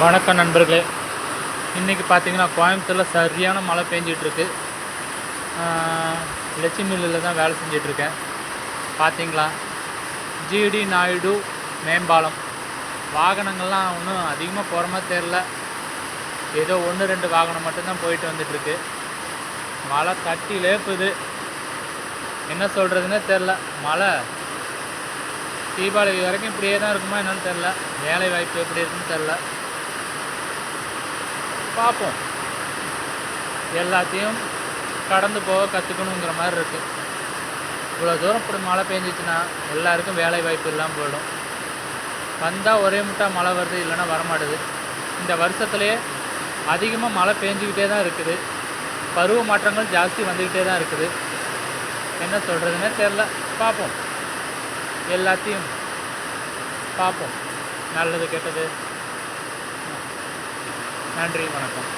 வணக்கம் நண்பர்களே. இன்றைக்கி பார்த்தீங்கன்னா கோயம்புத்தூரில் சரியான மழை பெஞ்சிட்ருக்கு. லட்சுமில்லில் தான் வேலை செஞ்சிட்ருக்கேன். பார்த்தீங்களா, ஜிடி நாயுடு மேம்பாலம் வாகனங்கள்லாம் ஒன்றும் அதிகமாக போகிற மாதிரி தெரில. ஏதோ 1-2 வாகனம் மட்டும்தான் போயிட்டு வந்துட்டுருக்கு. மழை தட்டி லேப்புது. என்ன சொல்கிறதுனே தெரில. மழை தீபாவளி வரைக்கும் இப்படியே தான் இருக்குமா என்னன்னு தெரில. வேலை வாய்ப்பு எப்படி இருக்குன்னு தெரில. பார்ப்போம். எல்லாத்தையும் கடந்து போக கற்றுக்கணுங்கிற மாதிரி இருக்குது. இவ்வளோ தூரம் இப்படி மழை பெஞ்சிச்சுன்னா எல்லாருக்கும் வேலை வாய்ப்பு இல்லாமல் போயிடும். வந்தால் ஒரே முட்டா மழை வருது, இல்லைன்னா வரமாட்டுது. இந்த வருஷத்துலேயே அதிகமாக மழை பெஞ்சிக்கிட்டே தான் இருக்குது. பருவ மாற்றங்கள் ஜாஸ்தி வந்துக்கிட்டே தான் இருக்குது. என்ன சொல்கிறதுனே தெரில. பார்ப்போம். எல்லாத்தையும் பார்ப்போம். நல்லது கெட்டது. நன்றி, வணக்கம்.